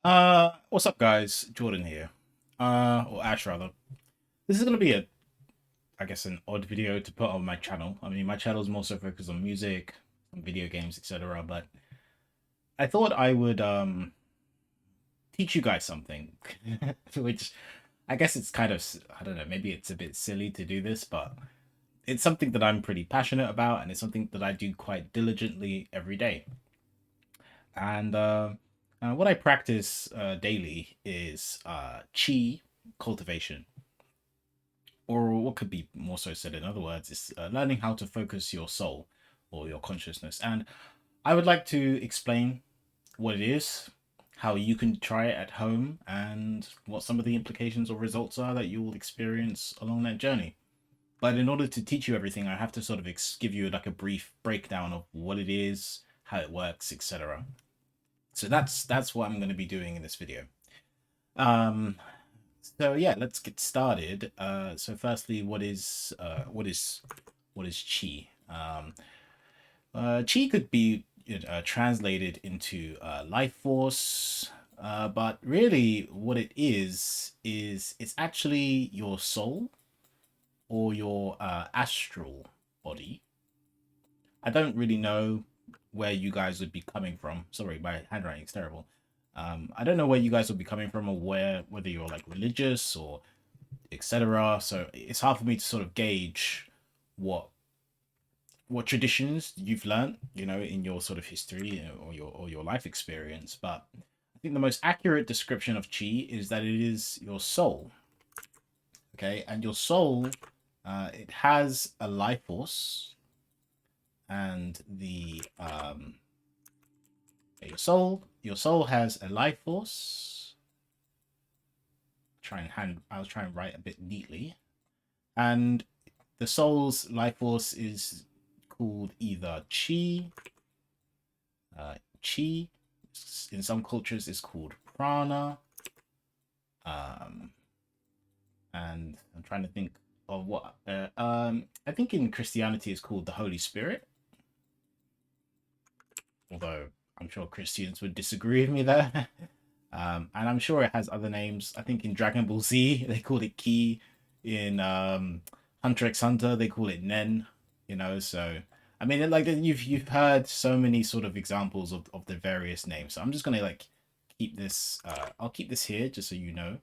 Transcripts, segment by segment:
What's up, guys? Jordan here. Or Ash rather. This is gonna be I guess, an odd video to put on my channel. I mean, my channel is more so focused on music, on video games, etc. But I thought I would teach you guys something, which I guess it's kind of I don't know. Maybe it's a bit silly to do this, but it's something that I'm pretty passionate about, and it's something that I do quite diligently every day. And what I practice daily is Qi cultivation, or what could be more so said in other words, is learning how to focus your soul or your consciousness. And I would like to explain what it is, how you can try it at home, and what some of the implications or results are that you will experience along that journey. But in order to teach you everything, I have to sort of give you like a brief breakdown of what it is, how it works, etc. So that's what I'm going to be doing in this video. Um, so yeah, let's get started. So firstly, what is chi? Chi could be translated into life force, but really, what it is it's actually your soul or your astral body. I don't really know where you guys would be coming from. Sorry, my handwriting is terrible. I don't know where you guys would be coming from, or whether you're like religious or etc. So it's hard for me to sort of gauge what traditions you've learned, in your sort of history, or your life experience. But I think the most accurate description of chi is that it is your soul. Okay, and your soul, it has a life force, and the your soul has a life force. I'll try and write a bit neatly. And the soul's life force is called either chi. In some cultures is called prana. Um, and I'm trying to think of what I think in Christianity is called the Holy Spirit, although I'm sure Christians would disagree with me there. And I'm sure it has other names. I think in Dragon Ball Z they called it Ki. In Hunter x Hunter they call it Nen. So I mean, like you've heard so many sort of examples of the various names. So I'm just gonna like keep this. I'll keep this here just so you know.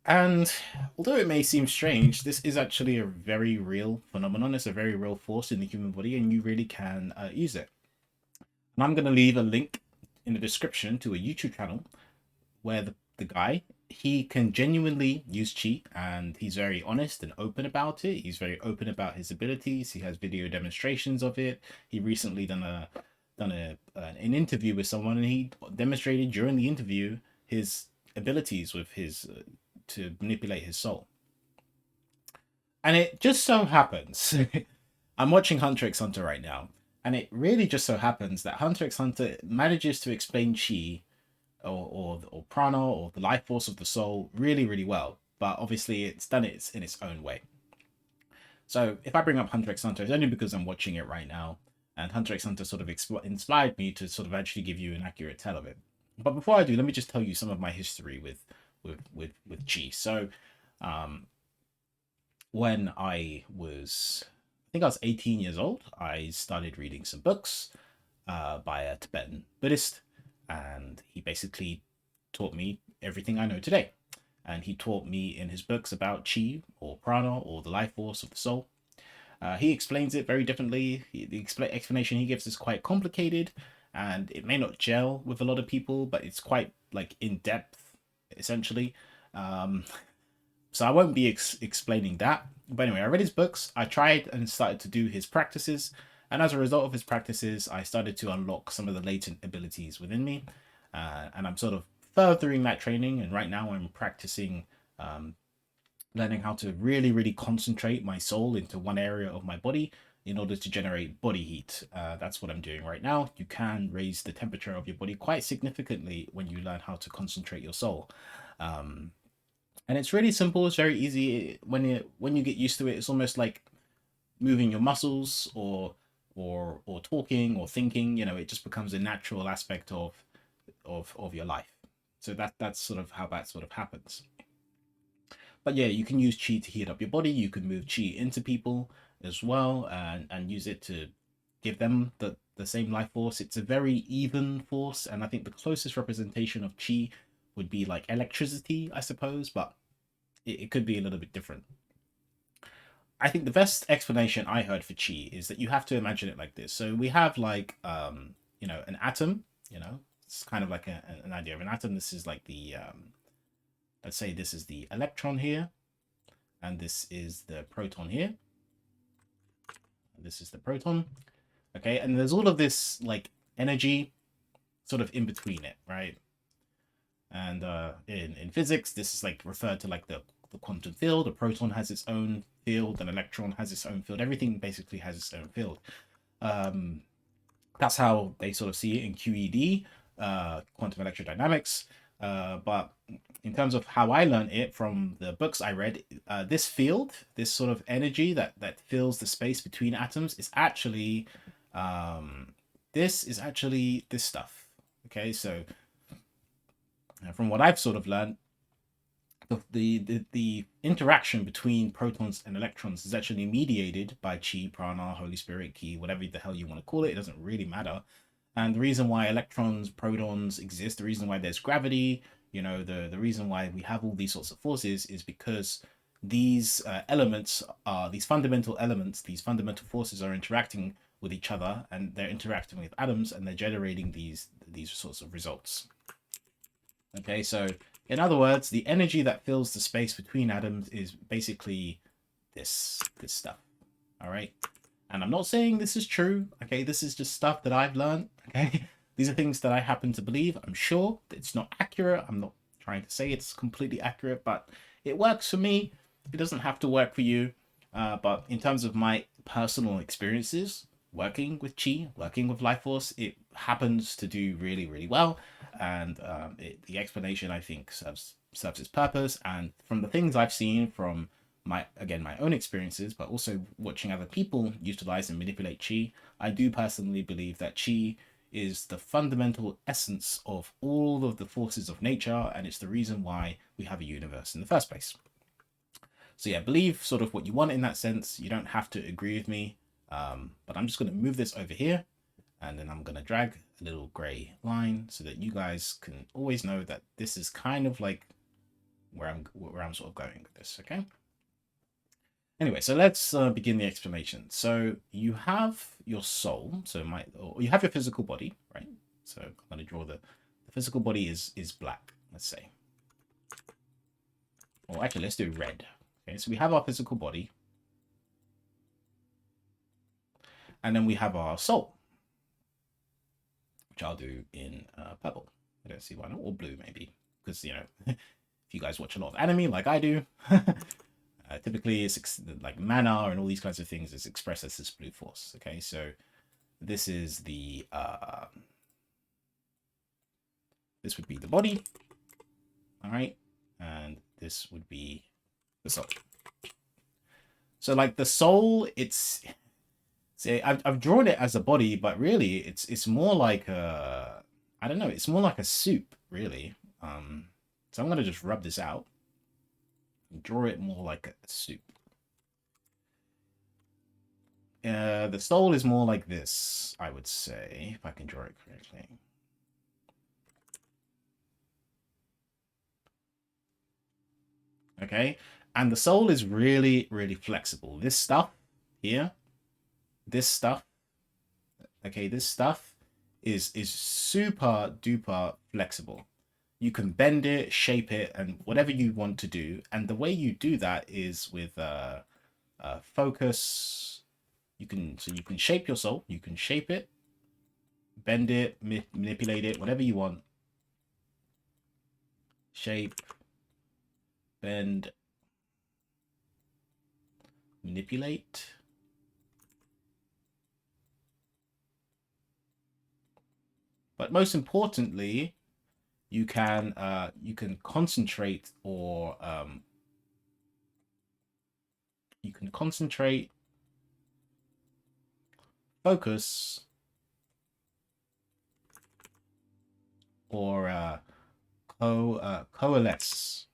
And although it may seem strange, this is actually a very real phenomenon. It's a very real force in the human body, and you really can use it. And I'm going to leave a link in the description to a YouTube channel where the guy, he can genuinely use chi, and he's very honest and open about it. He's very open about his abilities. He has video demonstrations of it. He recently done an interview with someone, and he demonstrated during the interview his abilities with his to manipulate his soul. And it just so happens, I'm watching Hunter x Hunter right now, and it really just so happens that Hunter x Hunter manages to explain chi, or prana, or the life force of the soul really, really well. But obviously, it's done it in its own way. So if I bring up Hunter x Hunter, it's only because I'm watching it right now, and Hunter x Hunter sort of inspired me to sort of actually give you an accurate tell of it. But before I do, let me just tell you some of my history with chi. So, um, when I think I was 18 years old, I started reading some books by a Tibetan Buddhist, and he basically taught me everything I know today. And he taught me in his books about chi, or prana, or the life force of the soul. He explains it very differently. The explanation he gives is quite complicated, and it may not gel with a lot of people, but it's quite like in depth, essentially. Um, so I won't be explaining that. But anyway, I read his books. I tried and started to do his practices, and as a result of his practices, I started to unlock some of the latent abilities within me, and I'm sort of furthering that training. And right now, I'm practicing um, learning how to really, really concentrate my soul into one area of my body in order to generate body heat. That's what I'm doing right now. You can raise the temperature of your body quite significantly when you learn how to concentrate your soul. Um, and it's really simple. It's very easy. When you get used to it, it's almost like moving your muscles, or talking or thinking. It just becomes a natural aspect of of your life. So that's sort of how that sort of happens. But yeah, you can use Qi to heat up your body. You can move Qi into people as well, and use it to give them the same life force. It's a very even force, and I think the closest representation of Qi would be like electricity, I suppose, but it could be a little bit different. I think the best explanation I heard for Qi is that you have to imagine it like this. So we have like an atom, it's kind of like an idea of an atom. This is like the let's say this is the electron here, and this is the proton here. This is the proton. Okay, and there's all of this like energy sort of in between it, right? And in physics, this is like referred to like the quantum field. A proton has its own field, an electron has its own field. Everything basically has its own field. That's how they sort of see it in QED, quantum electrodynamics. But in terms of how I learned it from the books I read, this field, this sort of energy that fills the space between atoms, is actually this stuff. Okay, so from what I've sort of learned, the interaction between protons and electrons is actually mediated by Qi, Prana, Holy Spirit, Ki, whatever the hell you want to call it. It doesn't really matter. And the reason why electrons, protons exist, the reason why there's gravity, the reason why we have all these sorts of forces is because these elements are these fundamental elements, these fundamental forces are interacting with each other, and they're interacting with atoms, and they're generating these sorts of results. Okay, so in other words, the energy that fills the space between atoms is basically this stuff. All right, and I'm not saying this is true. Okay, this is just stuff that I've learned. Okay, these are things that I happen to believe. I'm sure it's not accurate. I'm not trying to say it's completely accurate, but it works for me. It doesn't have to work for you. But in terms of my personal experiences working with Qi, working with Life Force, it happens to do really, really well. And the explanation, I think, serves its purpose. And from the things I've seen from my own experiences, but also watching other people utilize and manipulate Qi, I do personally believe that Qi is the fundamental essence of all of the forces of nature, and it's the reason why we have a universe in the first place. So yeah, believe sort of what you want in that sense. You don't have to agree with me, but I'm just going to move this over here, and then I'm going to drag a little gray line so that you guys can always know that this is kind of like where I'm sort of going with this. Okay. Anyway, so let's begin the explanation. So you have your soul, or you have your physical body, right? So I'm going to draw the physical body is black, let's say. Or actually, let's do red. Okay, so we have our physical body, and then we have our soul, which I'll do in purple. I don't see why not, or blue maybe, because if you guys watch a lot of anime like I do, typically it's like mana and all these kinds of things is expressed as this blue force. Okay, so this is the this would be the body, all right, and this would be the soul. So like the soul, it's say I've drawn it as a body, but really it's more like a, I don't know, it's more like a soup really. So I'm gonna just rub this out and draw it more like a soup. The soul is more like this, I would say, if I can draw it correctly. Okay, and the soul is really, really flexible. This stuff here, this stuff, okay, this stuff is super duper flexible. You can bend it, shape it, and whatever you want to do. And the way you do that is with focus. You can shape your soul. You can shape it, bend it, manipulate it, whatever you want. Shape, bend, manipulate. But most importantly, you can concentrate, or you can concentrate, focus, or coalesce.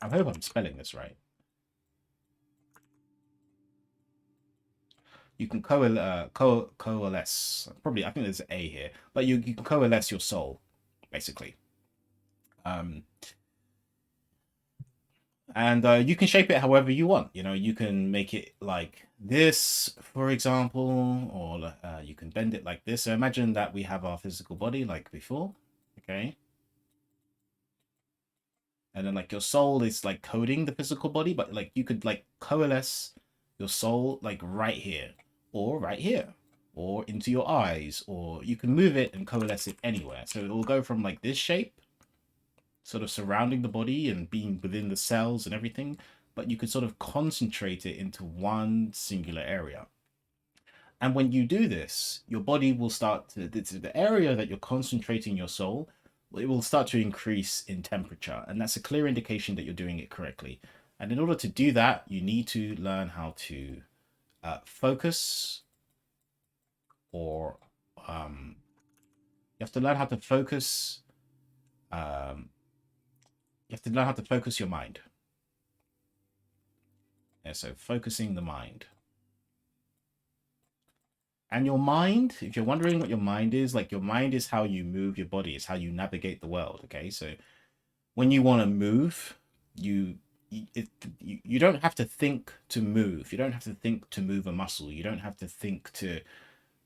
I hope I'm spelling this right. You can coalesce. Probably, I think there's an A here, but you can coalesce your soul, basically. Um, and you can shape it however you want. You know, you can make it like this, for example, or you can bend it like this. So imagine that we have our physical body like before, okay? And then like your soul is like coding the physical body, but like you could like coalesce your soul like right here, or right here, or into your eyes, or you can move it and coalesce it anywhere. So it will go from like this shape, sort of surrounding the body and being within the cells and everything, but you could sort of concentrate it into one singular area. And when you do this, your body will start to, the area that you're concentrating your soul, it will start to increase in temperature. And that's a clear indication that you're doing it correctly. And in order to do that, you need to learn how to focus, or you have to learn how to focus. Um, you have to learn how to focus your mind. Yeah, so focusing the mind. And your mind, if you're wondering what your mind is, like your mind is how you move your body, it's how you navigate the world. Okay, so when you want to move, you you don't have to think to move. You don't have to think to move a muscle. You don't have to think to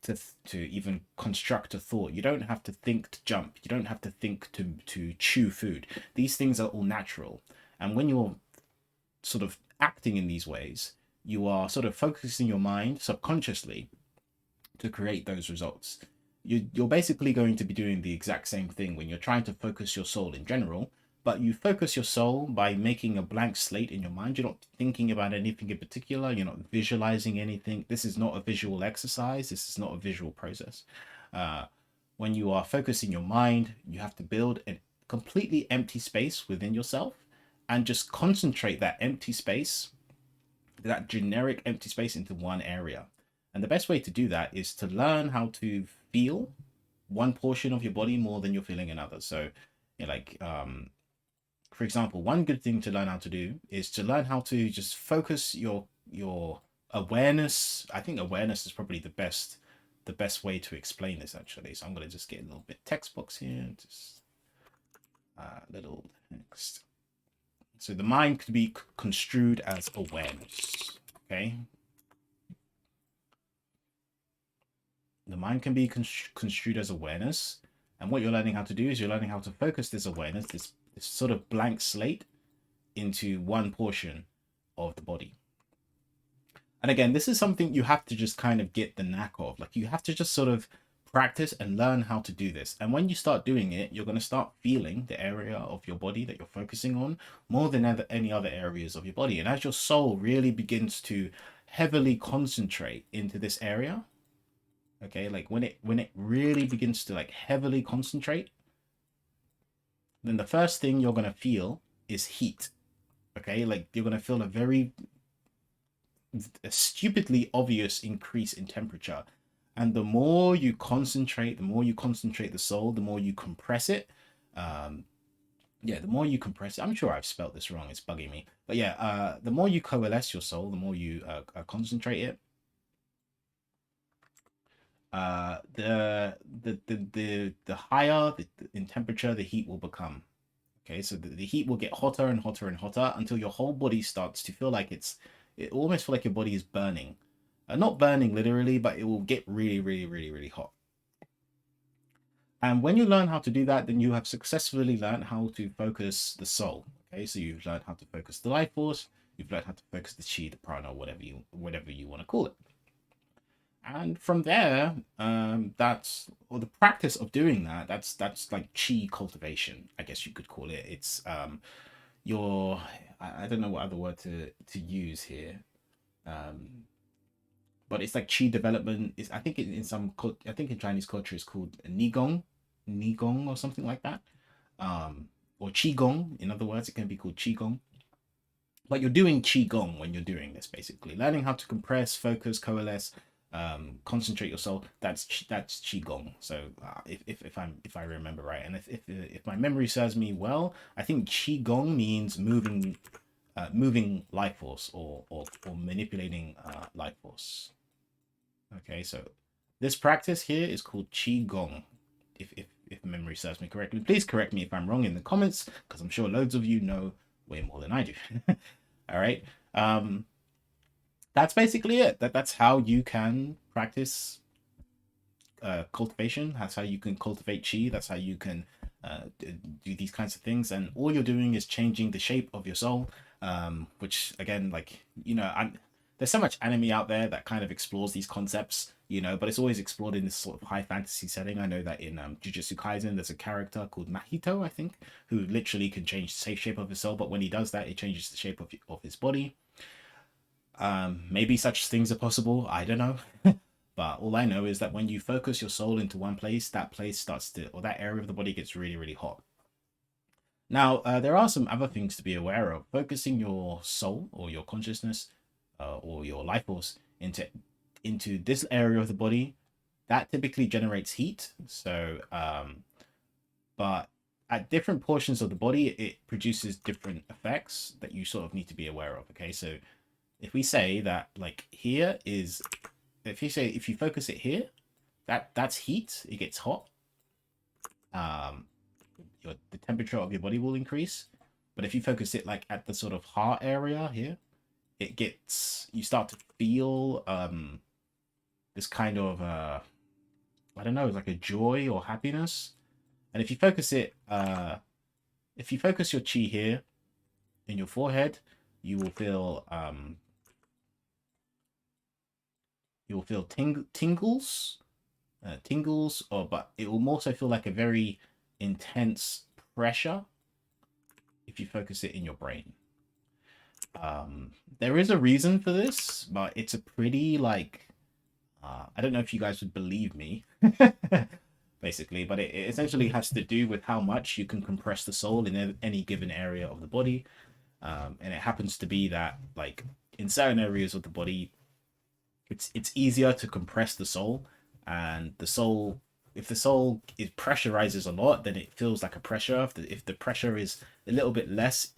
to even construct a thought. You don't have to think to jump. You don't have to think to chew food. These things are all natural. And when you're sort of acting in these ways, you are sort of focusing your mind subconsciously to create those results. You're basically going to be doing the exact same thing when you're trying to focus your soul in general, but you focus your soul by making a blank slate in your mind. You're not thinking about anything in particular. You're not visualizing anything. This is not a visual exercise. This is not a visual process. Uh, when you are focusing your mind, you have to build a completely empty space within yourself and just concentrate that empty space, that generic empty space, into one area. And the best way to do that is to learn how to feel one portion of your body more than you're feeling another. So, you know, like, for example, one good thing to learn how to do is to learn how to just focus your awareness. I think awareness is probably the best way to explain this actually. So I'm gonna just get a little bit text box here, just little text. So the mind could be construed as awareness. Okay, the mind can be construed as awareness, and what you're learning how to do is you're learning how to focus this awareness, this sort of blank slate, into one portion of the body. And again, this is something you have to just kind of get the knack of. Like you have to just sort of practice and learn how to do this. And when you start doing it, you're going to start feeling the area of your body that you're focusing on more than any other areas of your body. And as your soul really begins to heavily concentrate into this area, okay, like when it really begins to like heavily concentrate, then the first thing you're going to feel is heat. Okay, like you're going to feel a stupidly obvious increase in temperature. And the more you concentrate the soul, the more you compress it. um yeah, the more you compress it, I'm sure I've spelt this wrong, it's bugging me, but yeah, the more you coalesce your soul, the more you concentrate it, the higher in temperature the heat will become. Okay, so the heat will get hotter and hotter and hotter until your whole body starts to feel like it almost feel like your body is burning. Not burning literally, but it will get really, really, really, really hot. And when you learn how to do that, then you have successfully learned how to focus the soul. Okay, so you've learned how to focus the life force, you've learned how to focus the chi, the prana, whatever you want to call it. And from there, that's, or the practice of doing that, that's like chi cultivation, I guess you could call it. It's your, I don't know what other word to use here. Um, but it's like chi development. Is, I think in some, I think in Chinese culture it's called Nigong or something like that. Or Qi Gong. In other words, it can be called Qi Gong. But you're doing Qi Gong when you're doing this, basically learning how to compress, focus, coalesce, concentrate your soul. That's Qi Gong. So if I remember right, and if my memory serves me well, I think Qi Gong means moving life force, or manipulating life force. Okay, so this practice here is called Qi Gong. If memory serves me correctly, please correct me if I'm wrong in the comments, because I'm sure loads of you know way more than I do. All right. That's basically it. That's how you can practice cultivation. That's how you can cultivate chi. That's how you can do these kinds of things. And all you're doing is changing the shape of your soul. Which again, like, there's so much anime out there that kind of explores these concepts, but it's always explored in this sort of high fantasy setting. I know that in Jujutsu Kaisen, there's a character called Mahito, I think, who literally can change the shape of his soul. But when he does that, it changes the shape of his body. Maybe such things are possible. I don't know. But all I know is that when you focus your soul into one place, that place starts to, or that area of the body gets really, really hot. Now, there are some other things to be aware of. Focusing your soul or your consciousness or your life force into this area of the body, that typically generates heat. So, but at different portions of the body, it produces different effects that you sort of need to be aware of. Okay, so if we say that, like, here is, if you focus it here, that's heat. It gets hot. The temperature of your body will increase. But if you focus it like at the sort of heart area here, you start to feel this kind of I don't know, like a joy or happiness. And if you focus your chi here in your forehead, you will feel tingles, but it will also feel like a very intense pressure if you focus it in your brain. There is a reason for this, but it's a pretty, like, I don't know if you guys would believe me, basically, but it essentially has to do with how much you can compress the soul in any given area of the body. And it happens to be that, like, in certain areas of the body, it's easier to compress the soul, and if the soul pressurizes a lot, then it feels like a pressure. If the pressure is a little bit less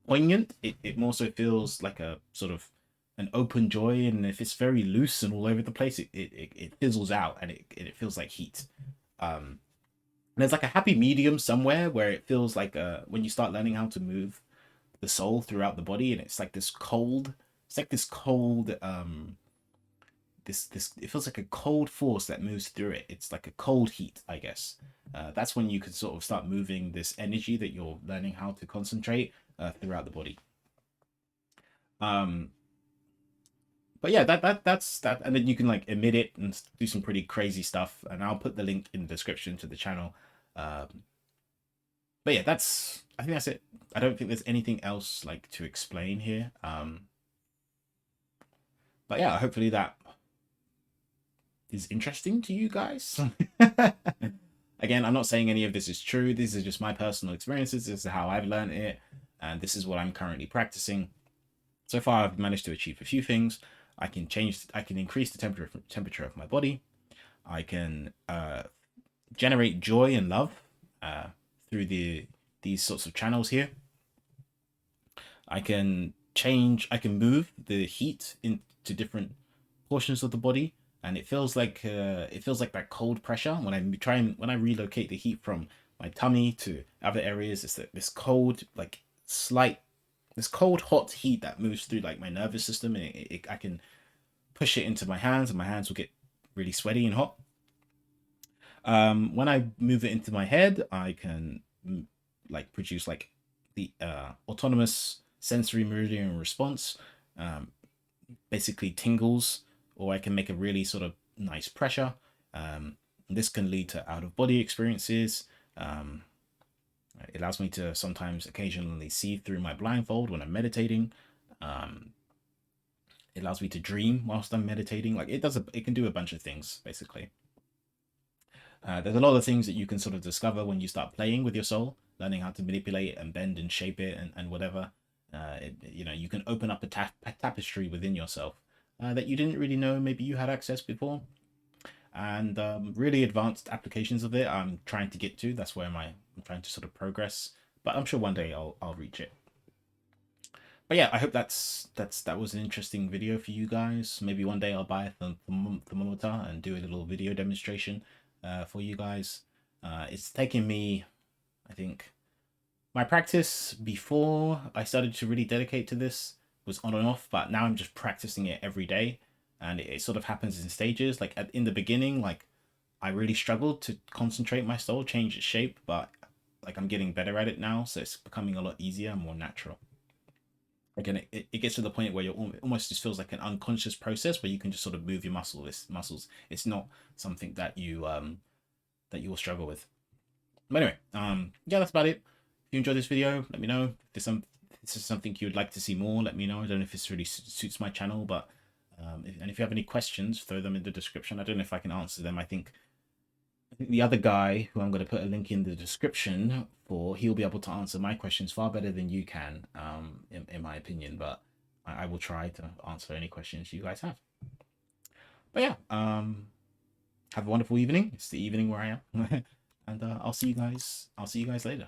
poignant, it more so feels like a sort of an open joy. And if it's very loose and all over the place, it fizzles out, and it feels like heat. And there's like a happy medium somewhere where it feels like when you start learning how to move the soul throughout the body, and it's like this cold, this it feels like a cold force that moves through it. It's like a cold heat, I guess. That's when you can sort of start moving this energy that you're learning how to concentrate throughout the body. But yeah, that's that, and then you can like emit it and do some pretty crazy stuff. And I'll put the link in the description to the channel. But yeah, I think that's it. I don't think there's anything else like to explain here. But yeah, hopefully that is interesting to you guys. Again, I'm not saying any of this is true. These are just my personal experiences. This is how I've learned it, and this is what I'm currently practicing. So far, I've managed to achieve a few things. I can increase the temperature of my body. I can generate joy and love through these sorts of channels here. I can move the heat into different portions of the body, and it feels like that cold pressure when I relocate the heat from my tummy to other areas. It's this cold, like this cold hot heat that moves through like my nervous system, and I can push it into my hands, and my hands will get really sweaty and hot. When I move it into my head, I can like produce like the autonomous sensory meridian response, basically tingles, or I can make a really sort of nice pressure. This can lead to out of body experiences. It allows me to sometimes occasionally see through my blindfold when I'm meditating. It allows me to dream whilst I'm meditating. Like it can do a bunch of things basically. There's a lot of things that you can sort of discover when you start playing with your soul, learning how to manipulate it and bend and shape it and whatever. You can open up a tapestry within yourself that you didn't really know maybe you had access before, and really advanced applications of it I'm trying to get to. That's where I'm trying to sort of progress, but I'm sure one day I'll reach it. But yeah, I hope that was an interesting video for you guys. Maybe one day I'll buy a thermometer and do a little video demonstration for you guys. It's taken me, I think, my practice before I started to really dedicate to this was on and off, but now I'm just practicing it every day, and it sort of happens in stages. Like in the beginning, like I really struggled to concentrate my stole, change its shape, but like I'm getting better at it now, so it's becoming a lot easier, more natural. Again, it gets to the point where you're almost just feels like an unconscious process where you can just sort of move your muscles. It's not something that you will struggle with. But anyway, yeah, that's about it. If you enjoyed this video, let me know. If this is something you would like to see more, let me know. I don't know if this really suits my channel, but and if you have any questions, throw them in the description. I don't know if I can answer them. I think the other guy, who I'm going to put a link in the description for, he'll be able to answer my questions far better than you can, in my opinion. But I will try to answer any questions you guys have. But yeah, have a wonderful evening. It's the evening where I am, and I'll see you guys. I'll see you guys later.